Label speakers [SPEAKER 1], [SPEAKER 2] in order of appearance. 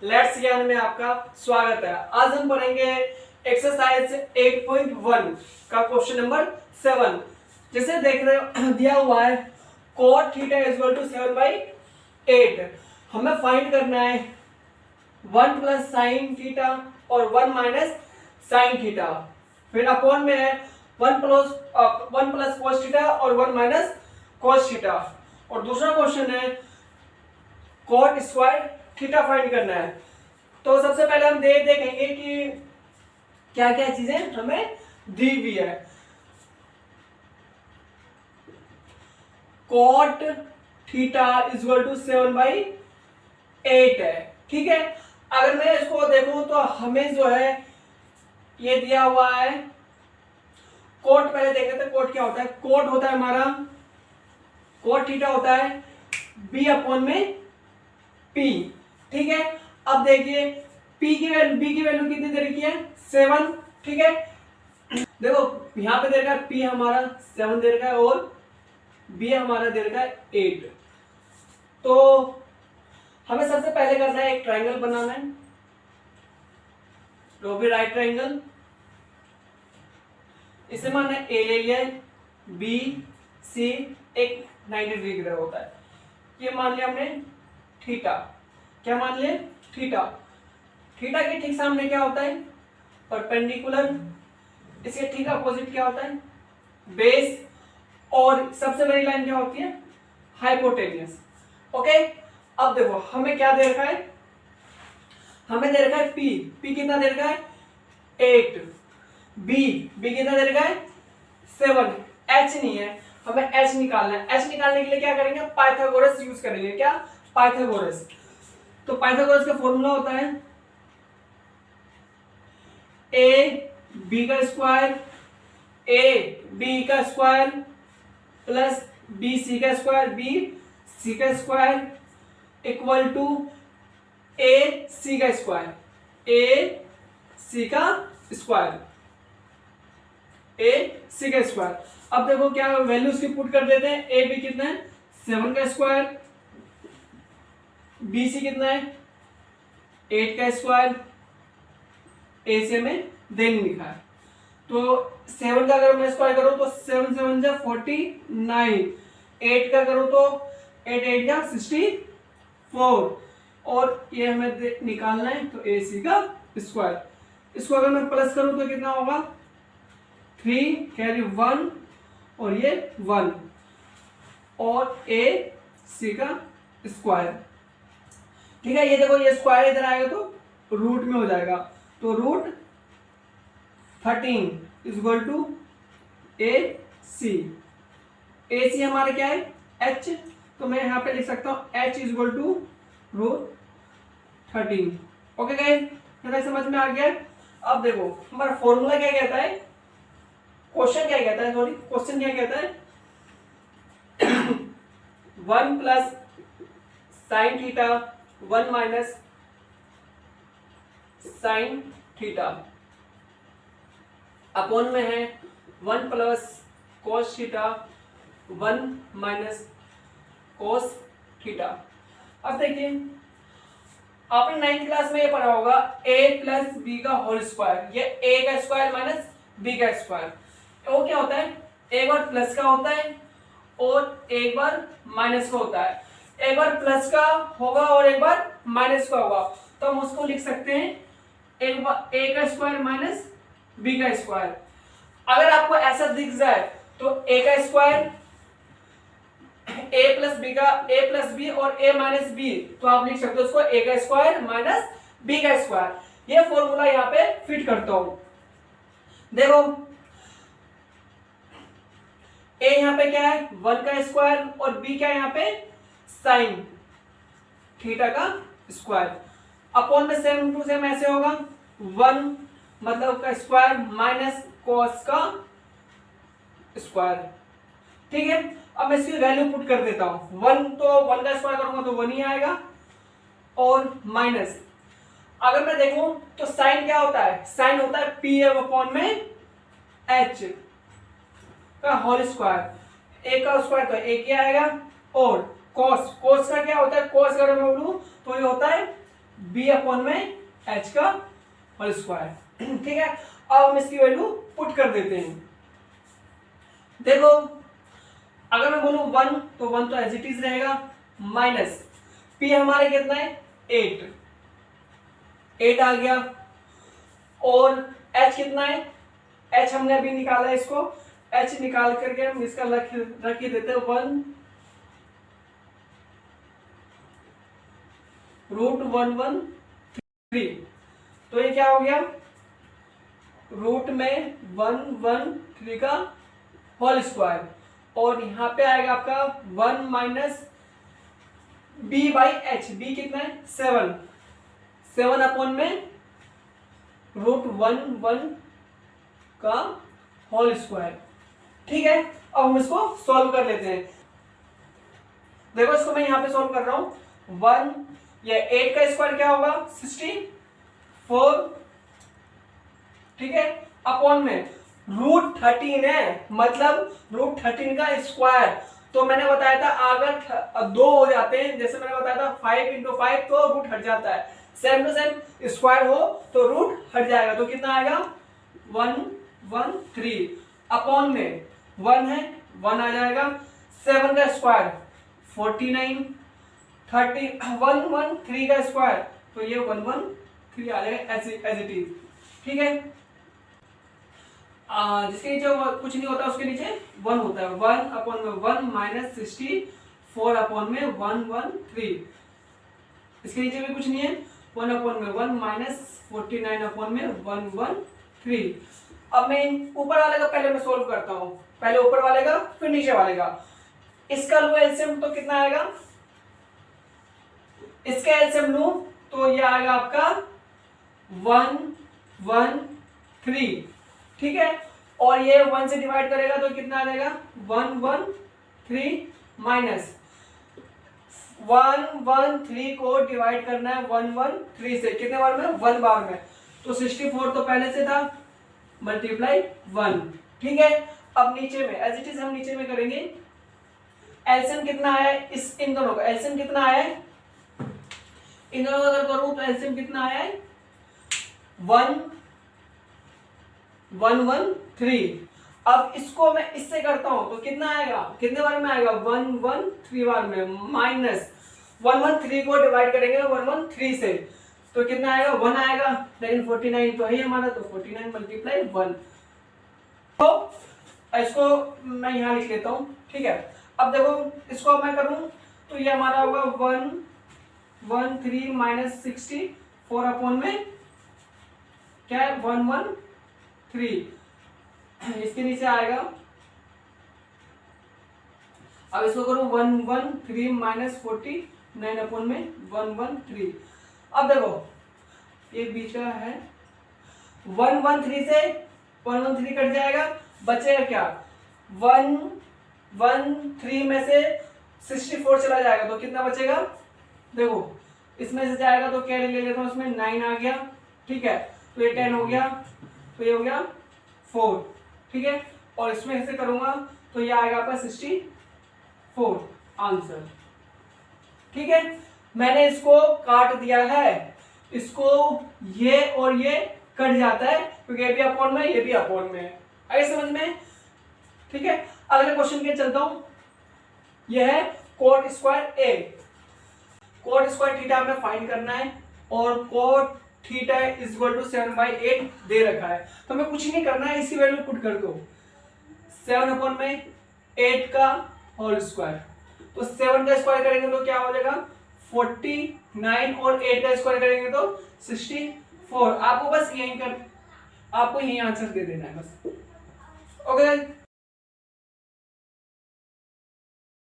[SPEAKER 1] Let's ज्ञान में आपका स्वागत है। आज हम पढ़ेंगे एक्सरसाइज 8.1 का क्वेश्चन नंबर 7। जैसे देख रहे हो दिया हुआ है cot थीटा इक्वल टू 7/8। हमें फाइंड करना है 1 प्लस साइन थीटा और 1 माइनस साइन थीटा। फिर अपॉन में है 1 प्लस cos थीटा और 1 माइनस cos थीटा। और दूसरा क्वेश्चन है cot स्क्वायर थीटा फाइंड करना है। तो सबसे पहले हम देखेंगे कि क्या क्या चीजें हमें दी हुई है। cot थीटा इक्वल टू 7/8 है, ठीक है। अगर मैं इसको देखूं तो हमें जो है ये दिया हुआ है कोट। पहले देख लेते हैं कोट क्या होता है। कोट होता है हमारा कोट थीटा होता है बी अपॉन में पी, ठीक है। अब देखिए बी की वैल्यू कितनी दे रखी है 7, ठीक है। देखो यहां पे दे रखा है पी हमारा 7 दे रखा है और बी हमारा दे रखा है 8। तो हमें सबसे पहले करना है एक ट्राइंगल बनाना है, तो भी राइट ट्राइंगल। इसे मानना है ए ले लिया है, बी सी एक 90 डिग्री का होता है। ये मान लिया हमने थीटा। क्या मान लिया थीटा। थीटा के ठीक सामने क्या होता है परपेंडिकुलर। इसके ठीक अपोजिट क्या होता है बेस। और सबसे बड़ी लाइन क्या होती है हाइपोटेन्यूस। ओके। अब देखो हमें क्या दे रखा है, हमें दे रखा है पी कितना दे रखा है 8, बी कितना दे रखा है 7, एच नहीं है, हमें एच निकालना है। एच निकालने के लिए क्या करेंगे पाइथागोरस यूज करेंगे। क्या पाइथागोरस। तो पाइथागोरस का फॉर्मूला होता है ए बी का स्क्वायर प्लस बी सी का स्क्वायर इक्वल टू ए सी का स्क्वायर। अब देखो क्या वैल्यू उसकी पुट कर देते हैं। ए बी कितना है 7 का स्क्वायर, बी सी कितना है 8 का स्क्वायर, ए से हमें देन लिखा है। तो 7 का अगर मैं स्क्वायर करूं तो 7 7 जा 49, 8 का करूं तो 8 8 जा 64 और ये हमें निकालना है तो ए सी का स्क्वायर। इसको अगर मैं प्लस करूं तो कितना होगा 3 कैरी 1 और ये 1 और ए सी का स्क्वायर, ठीक है। ये देखो ये स्क्वायर इधर आएगा तो रूट में हो जाएगा। तो रूट 13 इक्वल टू ए सी हमारा क्या है एच। तो मैं यहां पे लिख सकता हूं H equal to root 13। Okay guys, क्या समझ में आ गया। अब देखो हमारा फॉर्मूला क्या कहता है, क्वेश्चन क्या कहता है 1 plus sine theta 1 minus sine theta upon में है 1 plus cos theta 1 minus cos theta. अब देखिए आपने 9th क्लास में ये पढ़ा होगा a प्लस बी का होल स्क्वायर। ये a का स्क्वायर माइनस b का स्क्वायर। वो क्या होता है एक बार प्लस का होता है और एक बार माइनस का होता है। एक बार प्लस का होगा और एक बार माइनस का होगा। तो हम उसको लिख सकते हैं एक बार a का स्क्वायर माइनस b का स्क्वायर। अगर आपको ऐसा दिख जाए तो a का स्क्वायर a प्लस बी और a माइनस बी, तो आप लिख सकते हो उसको a का स्क्वायर माइनस b का स्क्वायर। ये फॉर्मूला यहाँ पे फिट करता हूं। देखो a यहाँ पे क्या है 1 का स्क्वायर और b क्या है यहाँ पे साइन थीटा का स्क्वायर। अपॉन में सेम टू सेम ऐसे होगा 1 मतलब का स्क्वायर माइनस cos का स्क्वायर, ठीक है। अब मैं इसकी वैल्यू पुट कर देता हूं 1 तो 1 का स्क्वायर करूंगा तो 1 ही आएगा और माइनस अगर मैं देखूं तो साइन क्या होता है साइन होता है पी अपॉन में एच का होल स्क्वायर। एक का स्क्वायर तो एक ही आएगा और cos का क्या होता है cos अगर मैं बोलूं तो ये होता है बी अपॉन में एच का होल स्क्वायर। ठीक है, अब हम इसकी वैल्यू पुट कर देते हैं। देखो अगर मैं बोलूं 1 तो 1 तो एज इट इज रहेगा, माइनस पी हमारे कितना है 8 आ गया, और एच कितना है, एच हमने अभी निकाला है, इसको एच निकाल करके हम इसका रख ही देते हैं 1√113। तो ये क्या हो गया, रूट में 113 का होल स्क्वायर, और यहां पे आएगा आपका 1 minus B by H, B कितना है 7 अपॉन में √1 का होल स्क्वायर। ठीक है, अब हम इसको सॉल्व कर लेते हैं। देखो इसको मैं यहां पे सॉल्व कर रहा हूं, 1 ये 8 का स्क्वायर क्या होगा 64, ठीक है, अपॉन में √13 है, मतलब √13 का स्क्वायर। तो मैंने बताया था अगर 2 हो जाते हैं, जैसे मैंने बताया था 5 × 5 तो रूट हट जाता है, सेम टू सेम स्क्वायर हो तो रूट हट जाएगा। तो कितना आएगा 113 अपॉन में 1 है 1 आ जाएगा, 7 का स्क्वायर 49, 113 का स्क्वायर तो ये 113 आ जाएगा एज इट इज। ठीक है, जिसके नीचे कुछ नहीं होता उसके नीचे 1 होता है, 1 अपॉन में 1 माइनस 64 अपॉन में 113, इसके नीचे भी कुछ नहीं है, 1 अपॉन में 1 माइनस 49 अपॉन में 113। अब मैं ऊपर वाले का पहले मैं सोल्व करता हूं, पहले ऊपर वाले का फिर नीचे वाले का। इसका लो एलसीएम तो कितना आएगा, इसका एलसीएम लो तो ये आएगा आपका 113। ठीक है, और ये 1 से डिवाइड करेगा तो कितना आ जाएगा 113 माइनस 113 को डिवाइड करना है 113 से, कितने बार में 1 बार में, तो 64 तो पहले से था मल्टीप्लाई 1। ठीक है, अब नीचे में एज इट इज हम नीचे में करेंगे, एलसीएम कितना आया है इन दोनों का, एलसीएम कितना आया है इन दोनों का अगर करूं तो एलसीएम कितना आया है 113। अब इसको मैं इससे करता हूं तो कितना आएगा, कितने बार में आएगा 113 बार में, माइनस 113 को डिवाइड करेंगे 113 से तो कितना आएगा 1 आएगा, लेकिन 49 तो है हमारा, तो 49 मल्टीप्लाई 1। तो इसको मैं यहां लिख लेता हूं। ठीक है, अब देखो इसको मैं करूं तो ये हमारा होगा 113 माइनस 64 अपॉन में क्या है 113, इसके नीचे आएगा, अब इसको करूं 113 माइनस 49 अपॉन में 113। अब देखो ये बीच का है, 113 से 113 कट जाएगा, बचेगा क्या 113 में से 64 चला जाएगा तो कितना बचेगा, देखो इसमें से जाएगा तो कैरी ले लेता हूं, इसमें 9 आ गया। ठीक है, तो ये 10 हो गया, तो ये हो गया 4। ठीक है, और इसमें से करूंगा तो ये आएगा आपका 64 आंसर। ठीक है, मैंने इसको काट दिया है, इसको ये और ये कट जाता है क्योंकि ये भी अपॉन में ये भी अपॉन में है, आगे समझ में। ठीक है, अगले क्वेश्चन के चलता हूं, यह है cot square A, cot square theta हमें फाइंड करना है और cot theta is equal to 7/8 दे रखा है, तो हमें कुछ नहीं करना है, इसी वैल्यू पुट कर दो 7 अपॉन में 8 का होल स्क्वायर, तो 7 का स्क्वायर करेंगे तो क्या हो जाएगा 49 और 8 का स्क्वायर करेंगे तो 64। आपको बस यही आंसर दे देना है बस। ओके।